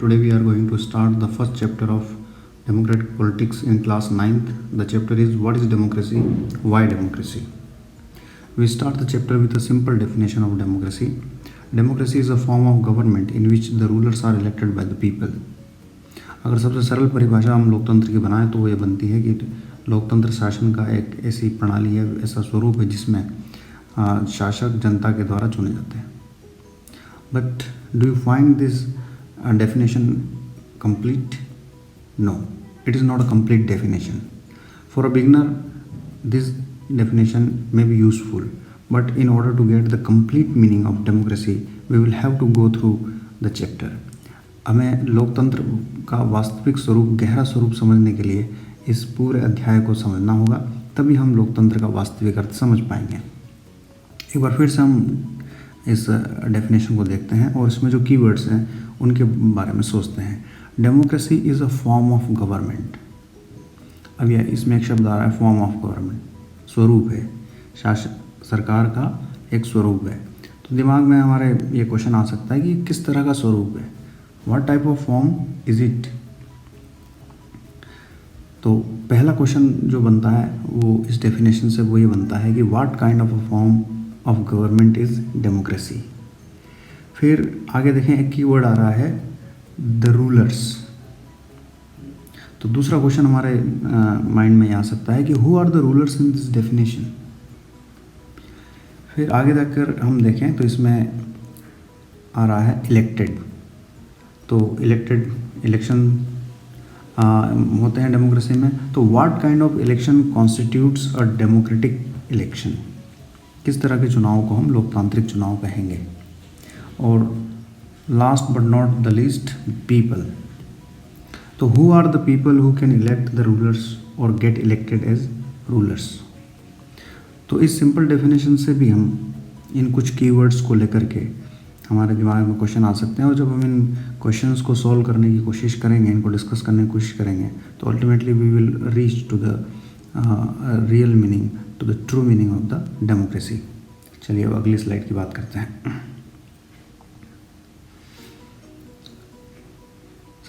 Today we are going to start the first chapter of democratic politics in class 9th. The chapter is what is democracy, why democracy. We start the chapter with a simple definition of democracy. Democracy is a form of government in which the rulers are elected by the people. अगर सबसे सरल परिभाषा हम लोकतंत्र की बनाएं तो वो ये बनती है कि लोकतंत्र शासन का एक ऐसी प्रणाली है, ऐसा स्वरूप है जिसमें शासक जनता के द्वारा चुने जाते हैं. But do you find this definition complete? No, it is not a complete definition. For a beginner, this definition may be useful, but in order to get the complete meaning of democracy, we will have to go through the chapter. हमें लोकतंत्र का वास्तविक स्वरूप, गहरा स्वरूप समझने के लिए इस पूरे अध्याय को समझना होगा, तभी हम लोकतंत्र का वास्तविक अर्थ समझ पाएंगे. एक बार फिर से हम इस डेफिनेशन को देखते हैं और इसमें जो कीवर्ड्स हैं उनके बारे में सोचते हैं. Democracy is a form of government. अब यह इसमें एक शब्द आ रहा है, फॉर्म ऑफ गवर्नमेंट. स्वरूप है, शासन सरकार का एक स्वरूप है. तो दिमाग में हमारे ये क्वेश्चन आ सकता है कि किस तरह का स्वरूप है, what type of form is it. तो पहला क्वेश्चन जो बनता है वो इस डेफिनेशन से वो ये बनता है कि what kind of a form of government is democracy. फिर आगे देखें, एक कीवर्ड आ रहा है द रूलर्स. तो दूसरा क्वेश्चन हमारे माइंड में आ सकता है कि who are the rulers in this definition. फिर आगे जाकर हम देखें तो इसमें आ रहा है इलेक्टेड. तो इलेक्शन होते हैं डेमोक्रेसी में. तो what kind of election constitutes a democratic election. किस तरह के चुनाव को हम लोकतांत्रिक चुनाव कहेंगे. और last but not the least, people. तो who are the people who can elect the rulers और गेट इलेक्टेड एज रूलर्स. तो इस सिंपल डेफिनेशन से भी हम इन कुछ कीवर्ड्स को लेकर के हमारे दिमाग में क्वेश्चन आ सकते हैं. और जब हम इन क्वेश्चंस को सॉल्व करने की कोशिश करेंगे, इनको डिस्कस करने की कोशिश करेंगे, तो ultimately we will reach to the real meaning, to the true meaning of the democracy. चलिए अब अगली स्लाइड की बात करते हैं.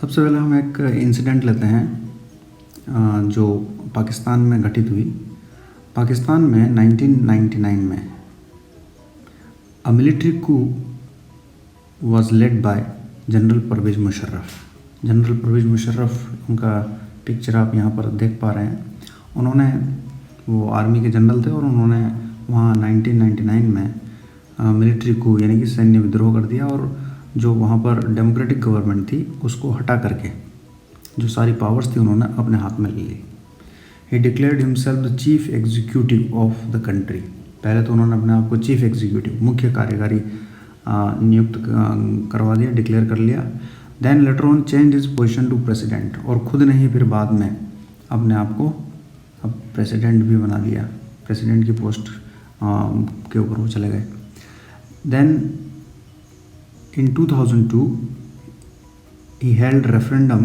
सबसे पहले हम एक इंसिडेंट लेते हैं जो पाकिस्तान में घटित हुई. पाकिस्तान में 1999 में a military coup was led by general Pervez Musharraf. General Pervez Musharraf, उनका पिक्चर आप यहाँ पर देख पा रहे हैं. उन्होंने, वो आर्मी के जनरल थे और उन्होंने वहाँ 1999 में मिलिट्री कू यानी कि सैन्य विद्रोह कर दिया और जो वहाँ पर डेमोक्रेटिक गवर्नमेंट थी उसको हटा करके जो सारी पावर्स थी उन्होंने अपने हाथ में ले ली. He declared himself the chief executive of the country. पहले तो उन्होंने अपने आप को चीफ एग्जीक्यूटिव, मुख्य कार्यकारी नियुक्त करवा दिया, डिक्लेयर कर लिया. Then later on change his position to president. और खुद ने ही फिर बाद में अपने आप को अब प्रेसिडेंट भी बना लिया. प्रेसिडेंट की पोस्ट के ऊपर वो चले गए. Then in 2002 he held referendum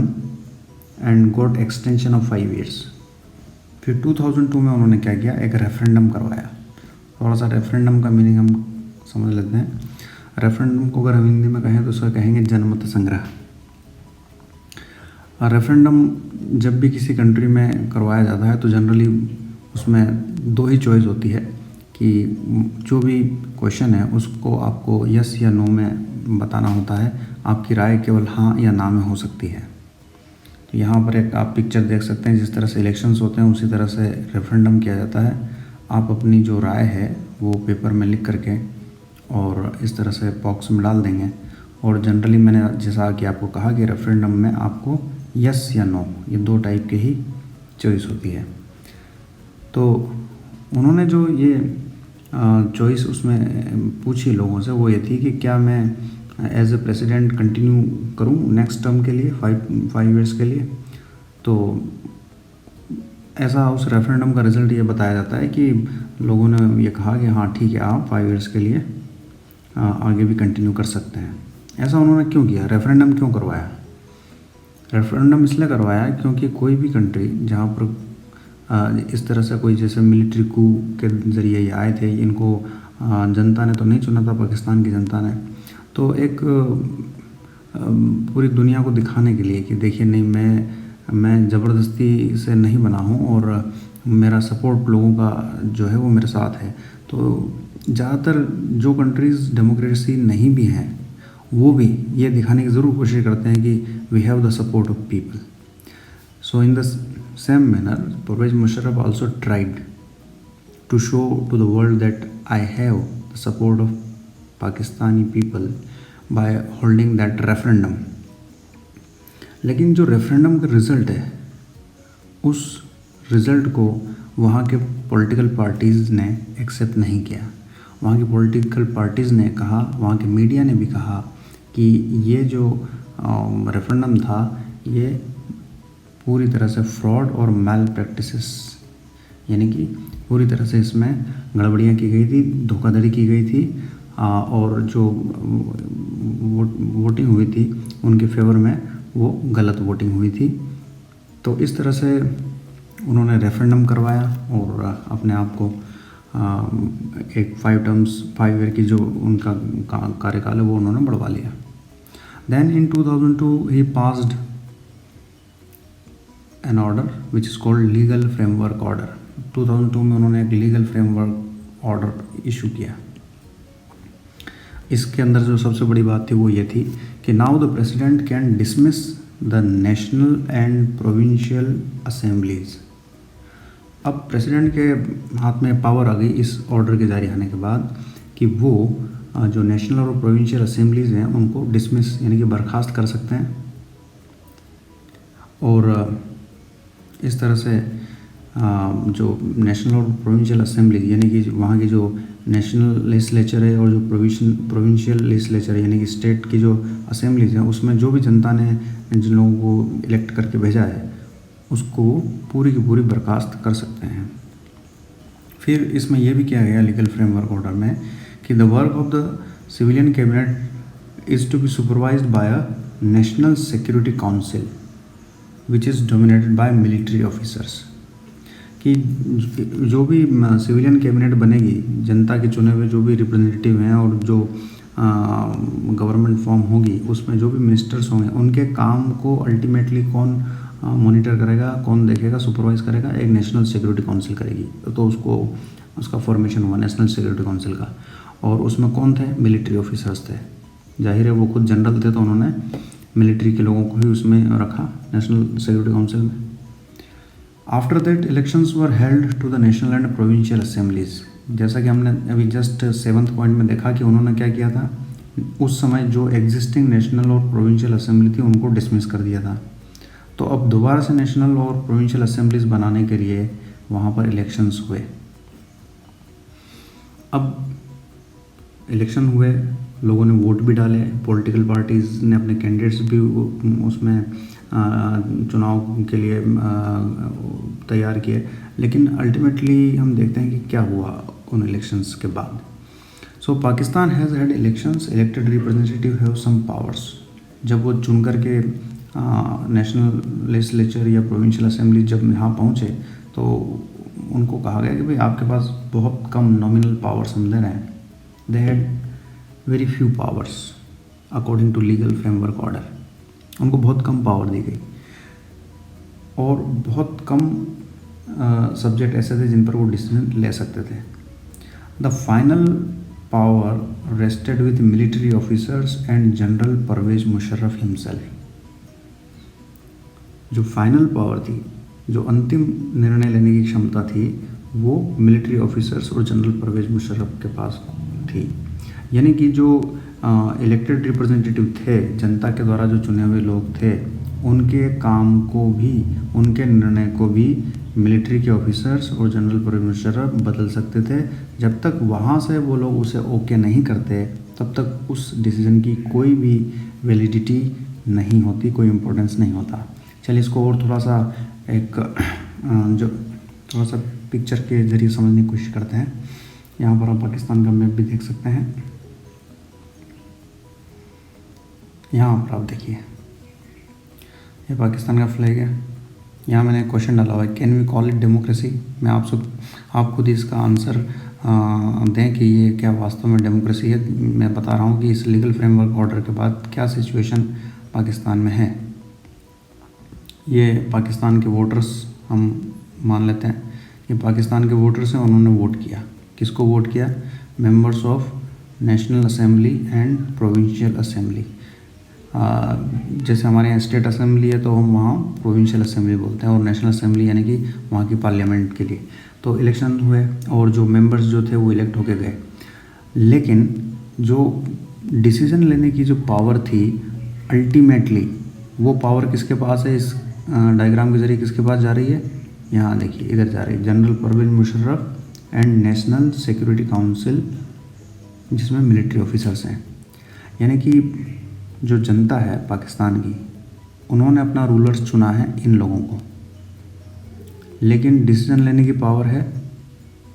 and got extension of 5 years. फिर 2002 में उन्होंने क्या किया, एक रेफरेंडम करवाया. थोड़ा सा रेफरेंडम का मीनिंग हम समझ लेते हैं. रेफरेंडम को अगर हम हिंदी में कहें तो उसका कहेंगे जनमत संग्रह. रेफरेंडम जब भी किसी कंट्री में करवाया जाता है तो जनरली उसमें दो ही चॉइस होती है कि जो भी क्वेश्चन है उसको आपको यस या नो में बताना होता है. आपकी राय केवल हाँ या ना में हो सकती है. तो यहाँ पर एक आप पिक्चर देख सकते हैं, जिस तरह से इलेक्शंस होते हैं उसी तरह से रेफरेंडम किया जाता है. आप अपनी जो राय है वो पेपर में लिख करके और इस तरह से बॉक्स में डाल देंगे. और जनरली मैंने जैसा कि आपको कहा कि रेफरेंडम में आपको यस या नो, ये दो टाइप के ही चॉइस होती है. तो उन्होंने जो ये चॉइस उसमें पूछी लोगों से वो ये थी कि क्या मैं एज ए प्रेसिडेंट कंटिन्यू करूं नेक्स्ट टर्म के लिए, 5 इयर्स के लिए. तो ऐसा उस रेफरेंडम का रिज़ल्ट ये बताया जाता है कि लोगों ने ये कहा कि हाँ ठीक है, आप 5 इयर्स के लिए आगे भी कंटिन्यू कर सकते हैं. ऐसा उन्होंने क्यों किया, रेफरेंडम क्यों करवाया. रेफरेंडम इसलिए करवाया क्योंकि कोई भी कंट्री जहाँ पर इस तरह से कोई, जैसे मिलिट्री कू के ज़रिए ये आए थे, इनको जनता ने तो नहीं चुना था, पाकिस्तान की जनता ने. तो एक पूरी दुनिया को दिखाने के लिए कि देखिए नहीं, मैं ज़बरदस्ती से नहीं बना हूँ और मेरा सपोर्ट लोगों का जो है वो मेरे साथ है। तो ज़्यादातर जो कंट्रीज़ डेमोक्रेसी नहीं भी हैं वो भी ये दिखाने की ज़रूर कोशिश करते हैं कि we have the support of people. So in the same manner Pervez Musharraf also tried to show to the world that I have the support of Pakistani people by holding that referendum। लेकिन जो रेफरेंडम का result है उस result को वहाँ के political parties ने accept नहीं किया। वहाँ की पॉलिटिकल पार्टीज़ ने कहा, वहाँ के मीडिया ने भी कहा कि ये जो रेफरेंडम था ये पूरी तरह से फ्रॉड और मैल प्रैक्टिसेस, यानी कि पूरी तरह से इसमें गड़बड़ियाँ की गई थी, धोखाधड़ी की गई थी और जो वोटिंग हुई थी उनके फेवर में वो गलत वोटिंग हुई थी। तो इस तरह से उन्होंने रेफरेंडम करवाया और अपने आप को एक 5 ईयर की जो उनका कार्यकाल है वो उन्होंने बढ़वा लिया। Then in 2002 he passed an order which is called legal framework order. 2002 में उन्होंने एक लीगल फ्रेमवर्क ऑर्डर इशू किया। इसके अंदर जो सबसे बड़ी बात थी वो ये थी कि now the president can dismiss the national and provincial assemblies. अब प्रेसिडेंट के हाथ में पावर आ गई इस ऑर्डर के जारी होने के बाद कि वो जो नेशनल और प्रोविंशियल असेंबलीज हैं उनको डिसमिस यानी कि बर्खास्त कर सकते हैं। और इस तरह से जो नेशनल और प्रोविंशियल असेंबली यानी कि वहाँ की जो नेशनल लेजिस्लेचर है और जो प्रोविंशियल लेजिस्लेचर है यानी कि स्टेट की जो असेंबलीज हैं उसमें जो भी जनता ने जिन लोगों को इलेक्ट करके भेजा है उसको पूरी की पूरी बर्खास्त कर सकते हैं। फिर इसमें यह भी किया गया लीगल फ्रेमवर्क ऑर्डर में कि the work of the civilian cabinet is to be supervised by a national security council which is dominated by military officers. कि जो भी सिविलियन कैबिनेट बनेगी, जनता के चुने हुए जो भी रिप्रेजेंटेटिव हैं और जो गवर्नमेंट फॉर्म होगी उसमें जो भी मिनिस्टर्स होंगे उनके काम को अल्टीमेटली कौन मॉनिटर करेगा, कौन देखेगा, सुपरवाइज करेगा, एक नेशनल सिक्योरिटी काउंसिल करेगी। तो उसका फॉर्मेशन हुआ नेशनल सिक्योरिटी काउंसिल का। और उसमें कौन थे? मिलिट्री ऑफिसर्स थे। जाहिर है वो खुद जनरल थे तो उन्होंने मिलिट्री के लोगों को ही उसमें रखा नेशनल सिक्योरिटी काउंसिल में। After that elections were held to the national and provincial assemblies. जैसा कि हमने अभी जस्ट 7th पॉइंट में देखा कि उन्होंने क्या किया था, उस समय जो एग्जिस्टिंग नेशनल और प्रोविंशियल असेंबली थी उनको डिसमिस कर दिया था। तो अब दोबारा से नेशनल और प्रोविंशियल असेंबलीज बनाने के लिए वहाँ पर इलेक्शंस हुए। अब इलेक्शन हुए, लोगों ने वोट भी डाले, पॉलिटिकल पार्टीज़ ने अपने कैंडिडेट्स भी उसमें चुनाव के लिए तैयार किए। लेकिन अल्टीमेटली हम देखते हैं कि क्या हुआ उन इलेक्शंस के बाद। So Pakistan has had elections, elected representative have some powers. जब वो चुन करके नेशनल लेजिस्लेचर या प्रोविंशियल असेंबली जब यहाँ पहुँचे तो उनको कहा गया कि भाई आपके पास बहुत कम नॉमिनल पावर्स हम दे रहे हैं। They had very few powers according to legal framework order. उनको बहुत कम पावर दी गई और बहुत कम सब्जेक्ट ऐसे थे जिन पर वो डिसीजन ले सकते थे। The final power rested with military officers and general Pervez Musharraf himself. जो फाइनल पावर थी, जो अंतिम निर्णय लेने की क्षमता थी, वो मिलिट्री ऑफिसर्स और जनरल परवेज मुशर्रफ के पास थी। यानी कि जो इलेक्टेड रिप्रेजेंटेटिव थे, जनता के द्वारा जो चुने हुए लोग थे, उनके काम को भी, उनके निर्णय को भी मिलिट्री के ऑफिसर्स और जनरल परवेज मुशर्रफ बदल सकते थे। जब तक वहाँ से वो लोग उसे ओके नहीं करते तब तक उस डिसीजन की कोई भी वैलिडिटी नहीं होती, कोई इम्पोर्टेंस नहीं होता। चलिए इसको और थोड़ा सा थोड़ा सा पिक्चर के ज़रिए समझने की कोशिश करते हैं। यहाँ पर आप पाकिस्तान का मैप भी देख सकते हैं। यहाँ पर आप देखिए, ये पाकिस्तान का फ्लैग है। यहाँ मैंने क्वेश्चन डाला हुआ है, can we call it democracy. मैं आप खुद ही इसका आंसर दें कि ये क्या वास्तव में डेमोक्रेसी है। मैं बता रहा हूँ कि इस लीगल फ्रेमवर्क ऑर्डर के बाद क्या सिचुएशन पाकिस्तान में है। ये पाकिस्तान के वोटर्स हम मान लेते हैं, ये पाकिस्तान के वोटर्स हैं, उन्होंने वोट किया। किसको वोट किया? Members of national assembly and provincial assembly. जैसे हमारे यहाँ स्टेट असेंबली है तो हम वहाँ प्रोविंशियल असेंबली बोलते हैं, और नेशनल असेंबली यानी कि वहाँ की पार्लियामेंट के लिए। तो इलेक्शन हुए और जो मेंबर्स जो थे वो इलेक्ट होके गए, लेकिन जो डिसीजन लेने की जो पावर थी अल्टीमेटली वो पावर किसके पास है? इस डायग्राम के ज़रिए किसके पास जा रही है? यहाँ देखिए, इधर जा रही है, general Pervez Musharraf and national security council, जिसमें मिलिट्री ऑफिसर्स हैं। यानी कि जो जनता है पाकिस्तान की, उन्होंने अपना रूलर्स चुना है इन लोगों को, लेकिन डिसीजन लेने की पावर है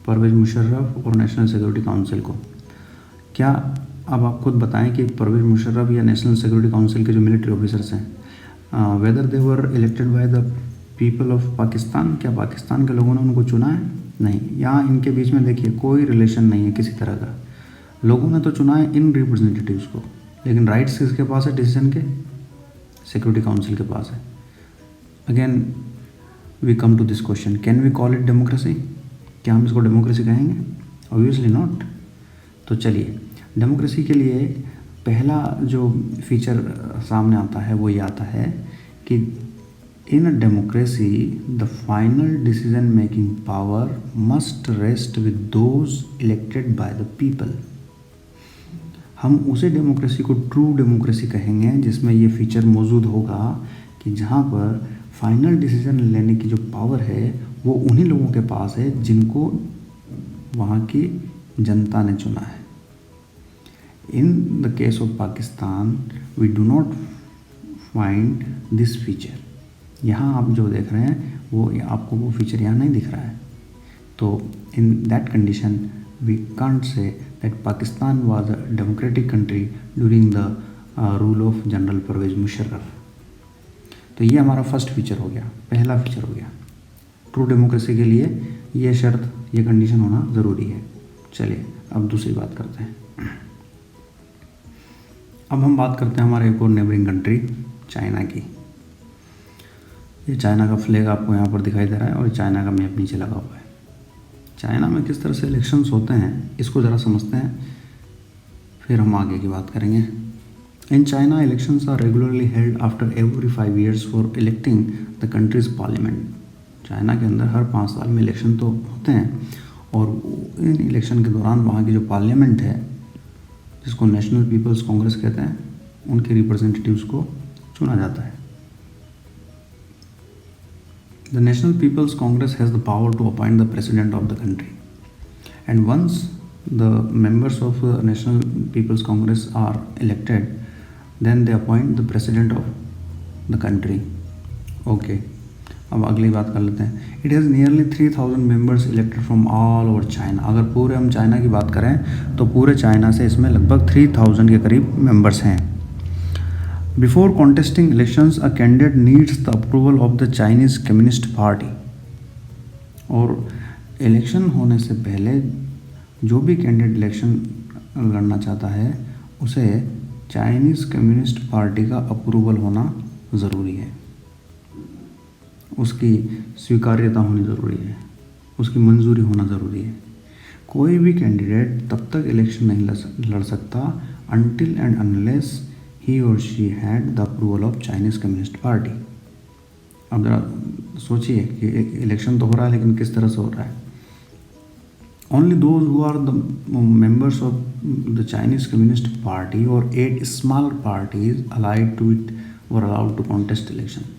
परवेज मुशर्रफ और नेशनल सिक्योरिटी काउंसिल को। क्या अब आप खुद बताएं कि परवेज मुशर्रफ या नेशनल सिक्योरिटी काउंसिल के जो मिलिट्री ऑफिसर्स हैं, whether they were elected by the people of Pakistan, क्या पाकिस्तान के लोगों ने उनको चुना है? नहीं। यहाँ इनके बीच में देखिए कोई रिलेशन नहीं है किसी तरह का। लोगों ने तो चुना है इन रिप्रेजेंटेटिव्स को, लेकिन राइट्स किसके पास है डिसीजन के? सिक्योरिटी काउंसिल के पास है। Again we come to this question, can we call it democracy? क्या हम इसको डेमोक्रेसी कहेंगे? Obviously not. तो चलिए, डेमोक्रेसी के लिए पहला जो फीचर सामने आता है वो ये आता है कि in a democracy the final decision making power must rest with those elected by the people. हम उसे डेमोक्रेसी को ट्रू डेमोक्रेसी कहेंगे जिसमें ये फीचर मौजूद होगा कि जहाँ पर फाइनल डिसीजन लेने की जो पावर है वो उन्हीं लोगों के पास है जिनको वहाँ की जनता ने चुना है। In the case of Pakistan we do not find this feature. यहाँ आप जो देख रहे हैं वो आपको वो फीचर यहाँ नहीं दिख रहा है। तो in that condition we can't say that Pakistan was a democratic country during the rule of general Pervez Musharraf. तो ये हमारा फर्स्ट फीचर हो गया, पहला फीचर हो गया। ट्रू डेमोक्रेसी के लिए ये शर्त, ये कंडीशन होना ज़रूरी है। चलिए अब दूसरी बात करते हैं। अब हम बात करते हैं हमारे एक और नेबरिंग कंट्री चाइना की। ये चाइना का फ्लैग आपको यहाँ पर दिखाई दे रहा है और चाइना का मैप नीचे लगा हुआ है। चाइना में किस तरह से इलेक्शंस होते हैं इसको ज़रा समझते हैं, फिर हम आगे की बात करेंगे। In China elections are regularly held after every 5 years for electing the country's parliament. China के अंदर हर 5 साल में इलेक्शन तो होते हैं, और इन इलेक्शन के दौरान वहाँ की जो पार्लियामेंट है, जिसको नेशनल पीपल्स कांग्रेस कहते हैं, उनके रिप्रेजेंटेटिव्स को चुना जाता है। The National People's Congress has the power to appoint the president of the country, and once the members of the National People's Congress are elected, then they appoint the president of the country. Okay, अब अगली बात कर लेते हैं। It has nearly 3000 members elected from all over China. अगर पूरे हम China की बात करें तो पूरे चाइना से इसमें लगभग 3000 के करीब मेंबर्स हैं। Before contesting elections, a candidate needs the approval of the Chinese Communist Party. और इलेक्शन होने से पहले जो भी कैंडिडेट इलेक्शन लड़ना चाहता है उसे चाइनीज़ कम्युनिस्ट पार्टी का अप्रूवल होना ज़रूरी है, उसकी स्वीकार्यता होनी ज़रूरी है, उसकी मंजूरी होना ज़रूरी है। कोई भी कैंडिडेट तब तक इलेक्शन नहीं लड़ सकता until and unless he or she had the approval of Chinese Communist Party. अब ज़रा सोचिए कि इलेक्शन तो हो रहा है लेकिन किस तरह से हो रहा है। Only those who are the members of the Chinese Communist Party or 8 smaller parties allied to it were allowed to contest election.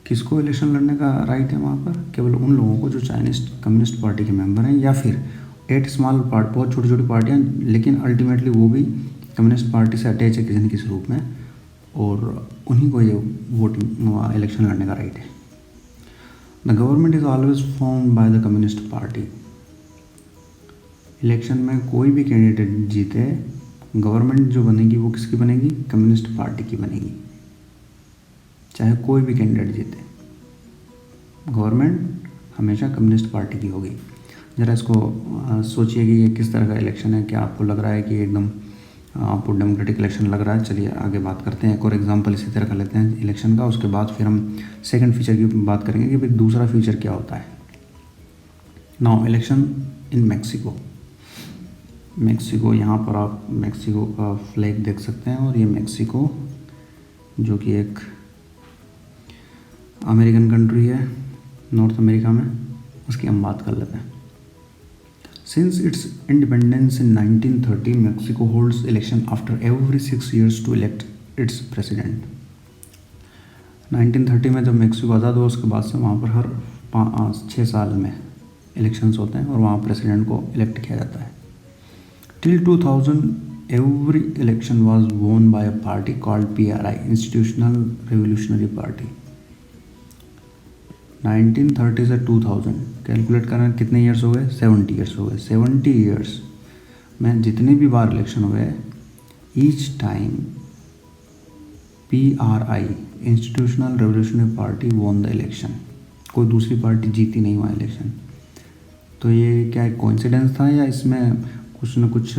किसको इलेक्शन लड़ने का राइट है वहाँ पर? केवल उन लोगों को जो चाइनीज कम्युनिस्ट पार्टी के मेंबर हैं, या फिर 8 स्मॉल पार्टी, बहुत छोटी छोटी पार्टियाँ, लेकिन अल्टीमेटली वो भी कम्युनिस्ट पार्टी से अटैच है किसी न किसी रूप में, और उन्हीं को ये वोटिंग इलेक्शन लड़ने का राइट है। The government is always formed by the communist party. Election में कोई भी कैंडिडेट जीते, गवर्नमेंट जो बनेगी वो किसकी बनेगी? कम्युनिस्ट पार्टी की बनेगी। चाहे कोई भी कैंडिडेट जीते, गवर्नमेंट हमेशा कम्युनिस्ट पार्टी की होगी। ज़रा इसको सोचिए कि ये किस तरह का इलेक्शन है। क्या आपको लग रहा है कि एकदम आपको डेमोक्रेटिक इलेक्शन लग रहा है? चलिए आगे बात करते हैं। एक और एग्जांपल इसी तरह का लेते हैं इलेक्शन का, उसके बाद फिर हम सेकंड फीचर की बात करेंगे कि भाई दूसरा फीचर क्या होता है। Now election in Mexico. Mexico, यहाँ पर आप मैक्सिको का फ्लैग देख सकते हैं, और ये मैक्सिको जो कि एक अमेरिकन कंट्री है नॉर्थ अमेरिका में, उसकी हम बात कर लेते हैं। Since its independence in 1930, Mexico holds election after every 6 years to elect its president. 1930 में जब मैक्सिको आज़ाद हुआ, उसके बाद से वहाँ पर हर 6 साल में इलेक्शंस होते हैं और वहाँ प्रेसिडेंट को इलेक्ट किया जाता है। Till 2000 every election was won by a party called PRI, institutional revolutionary party. 1930 से 2000 कैलकुलेट करना कितने ईयर्स हो गए? 70 ईयर्स हो गए। 70 ईयर्स में जितने भी बार इलेक्शन हुए, each time PRI, institutional revolutionary party won the election. कोई दूसरी पार्टी जीती नहीं हुआ इलेक्शन। तो ये क्या एक कोइंसिडेंस था या इसमें कुछ न कुछ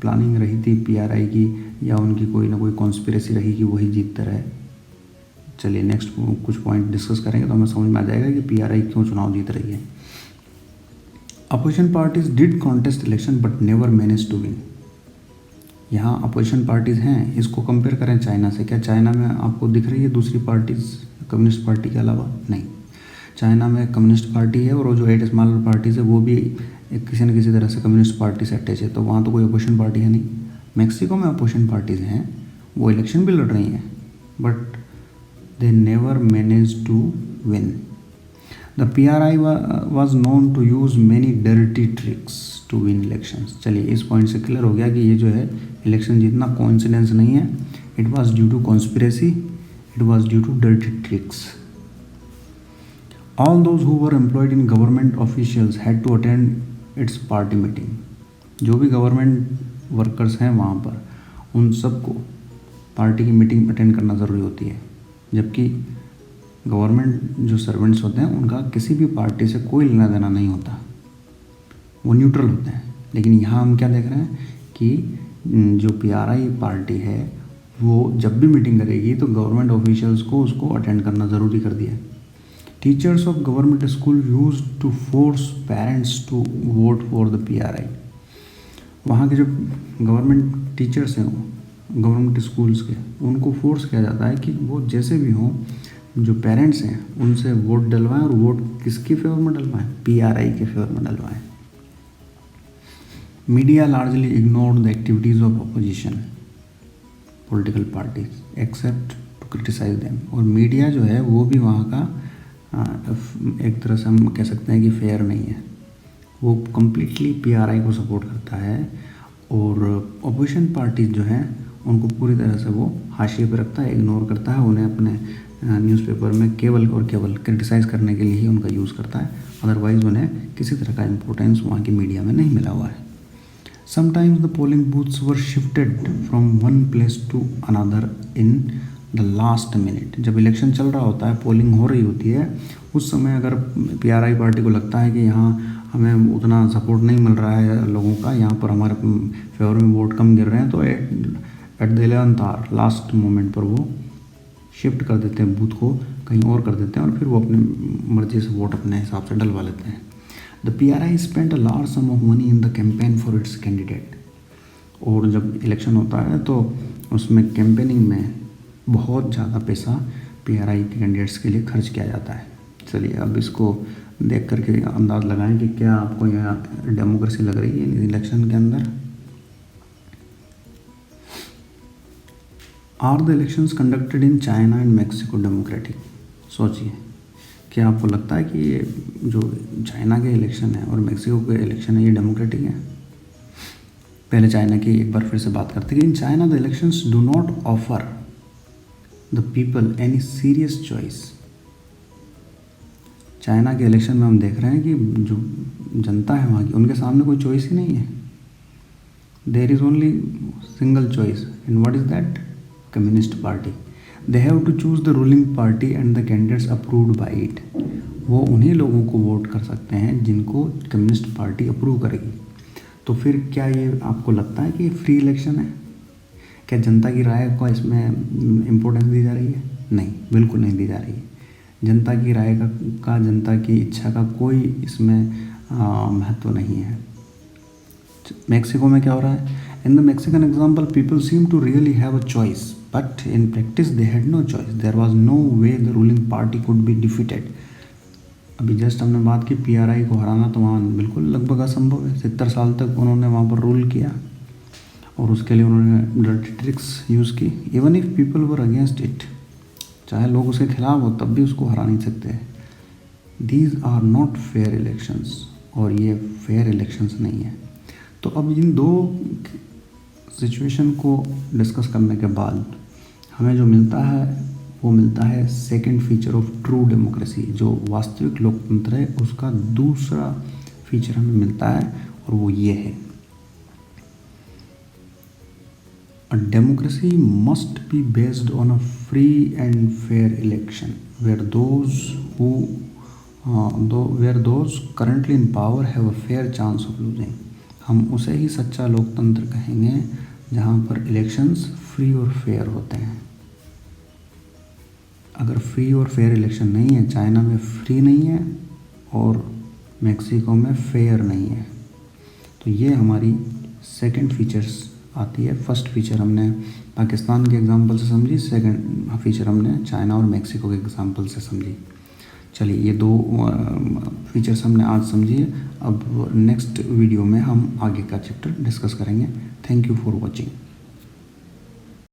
प्लानिंग रही थी PRI की, या उनकी कोई ना कोई कॉन्स्पिरेसी रही कि वही जीतते रहे? चलिए नेक्स्ट कुछ पॉइंट डिस्कस करेंगे तो हमें समझ में आ जाएगा कि PRI क्यों चुनाव जीत रही है। Opposition parties did contest election but never manage to win. यहाँ अपोजिशन पार्टीज़ हैं, इसको कंपेयर करें चाइना से। क्या चाइना में आपको दिख रही है दूसरी पार्टीज़ कम्युनिस्ट पार्टी के अलावा? नहीं, चाइना में कम्युनिस्ट पार्टी है, और वो जो 8 स्मॉलर पार्टीज़ है वो भी किसी न किसी तरह से कम्युनिस्ट पार्टी से अटैच है। तो वहाँ तो कोई अपोजिशन पार्टी है नहीं। मैक्सिको में अपोजिशन पार्टीज़ हैं, वो इलेक्शन भी लड़ रही हैं, but they never managed to win. The PRI was known to use many dirty tricks to win elections. चलिए इस पॉइंट से क्लियर हो गया कि ये जो है इलेक्शन जीतना कोइंसिडेंस नहीं है। It was due to conspiracy, it was due to dirty tricks. All those who were employed in government officials had to attend its party meeting. जो भी गवर्नमेंट वर्कर्स हैं वहाँ पर, उन सबको पार्टी की मीटिंग अटेंड करना ज़रूरी होती है। जबकि गवर्नमेंट जो सर्वेंट्स होते हैं उनका किसी भी पार्टी से कोई लेना देना नहीं होता, वो न्यूट्रल होते हैं। लेकिन यहाँ हम क्या देख रहे हैं कि जो PRI पार्टी है वो जब भी मीटिंग करेगी तो गवर्नमेंट ऑफिशियल्स को उसको अटेंड करना ज़रूरी कर दिया है। Teachers of government school use to force parents to vote for the PRI। वहाँ के जो गवर्नमेंट टीचर्स हैं गवर्नमेंट स्कूल्स के, उनको फोर्स किया जाता है कि वो जैसे भी हों, जो पेरेंट्स हैं उनसे वोट डलवाएं, और वोट किसके फेवर में डलवाएं? PRI के फेवर में डलवाएं। Media largely ignored the activities of opposition political parties except to criticise them. और मीडिया जो है वो भी वहाँ का एक तरह से हम कह सकते हैं कि फेयर नहीं है, वो कम्प्लीटली PRI को सपोर्ट करता है, और अपोजिशन पार्टीज जो हैं उनको पूरी तरह से वो हाशिए पर रखता है, इग्नोर करता है। उन्हें अपने न्यूज़पेपर में केवल और केवल क्रिटिसाइज़ करने के लिए ही उनका यूज़ करता है, अदरवाइज़ उन्हें किसी तरह का इम्पोर्टेंस वहाँ की मीडिया में नहीं मिला हुआ है। Sometimes the polling booths were shifted from one place to another in the last minute. जब इलेक्शन चल रहा होता है, पोलिंग हो रही होती है, उस समय अगर PRI पार्टी को लगता है कि यहाँ हमें उतना सपोर्ट नहीं मिल रहा है लोगों का, यहाँ पर हमारे फेवर में वोट कम गिर रहे हैं, तो at the 11th hour last moment पर वो शिफ्ट कर देते हैं बूथ को, कहीं और कर देते हैं, और फिर वो अपनी मर्जी से वोट अपने हिसाब से डलवा लेते हैं। The PRI spent a large some of money in the campaign for its candidate. और जब इलेक्शन होता है तो उसमें कैंपेनिंग में बहुत ज़्यादा पैसा PRI के कैंडिडेट्स के लिए खर्च किया जाता है। चलिए अब इसको देख करके अंदाज़ लगाएं कि क्या आपको यहाँ डेमोक्रेसी लग रही है इलेक्शन के अंदर। Are the elections conducted in China and Mexico democratic? सोचिए, क्या आपको लगता है कि ये जो चाइना के इलेक्शन है और मैक्सिको के इलेक्शन है ये डेमोक्रेटिक है? पहले चाइना की एक बार फिर से बात करते हैं कि in China the elections do not offer the people any serious choice. China के इलेक्शन में हम देख रहे हैं कि जो जनता है वहाँ की, उनके सामने कोई चॉइस ही नहीं है। There is only single choice, and what is that? Communist party. They have to choose the ruling party and the candidates approved by it. वो उन्हीं लोगों को वोट कर सकते हैं जिनको कम्युनिस्ट पार्टी अप्रूव करेगी। तो फिर क्या ये आपको लगता है कि ये फ्री इलेक्शन है? क्या जनता की राय को इसमें इम्पोर्टेंस दी जा रही है? नहीं, बिल्कुल नहीं दी जा रही है। जनता की राय का जनता की इच्छा का कोई इसमें महत्व नहीं है। मेक्सिको में क्या हो रहा है? In the Mexican example people seem to really have a choice, but in practice they had no choice, there was no way the ruling party could be defeated. अभी जस्ट हमने बात की पीआरआई को हराना, तो वहाँ बिल्कुल लगभग असंभव है। 70 साल तक उन्होंने वहाँ पर रूल किया और उसके लिए उन्होंने डर्टी ट्रिक्स यूज़ की। Even if people were against it, चाहे लोग उसके खिलाफ हो तब भी उसको हरा नहीं सकते। These are not fair elections, और ये फेयर इलेक्शंस नहीं है। तो अब इन दो सिचुएशन को डिस्कस करने के बाद हमें जो मिलता है वो मिलता है second feature of true democracy. जो वास्तविक लोकतंत्र है उसका दूसरा फीचर हमें मिलता है, और वो ये है, A democracy must be based on a free and fair election where those currently in power have a fair chance of losing। हम उसे ही सच्चा लोकतंत्र कहेंगे जहाँ पर इलेक्शंस फ्री और फेयर होते हैं। अगर फ्री और फेयर इलेक्शन नहीं है, चाइना में फ्री नहीं है और मेक्सिको में फेयर नहीं है, तो ये हमारी सेकंड फीचर्स आती है। फर्स्ट फीचर हमने पाकिस्तान के एग्जांपल से समझी, सेकंड फीचर हमने चाइना और मेक्सिको के एग्जांपल से समझी। चलिए, ये दो फीचर्स हमने आज समझी। अब नेक्स्ट वीडियो में हम आगे का चैप्टर डिस्कस करेंगे। Thank you for watching.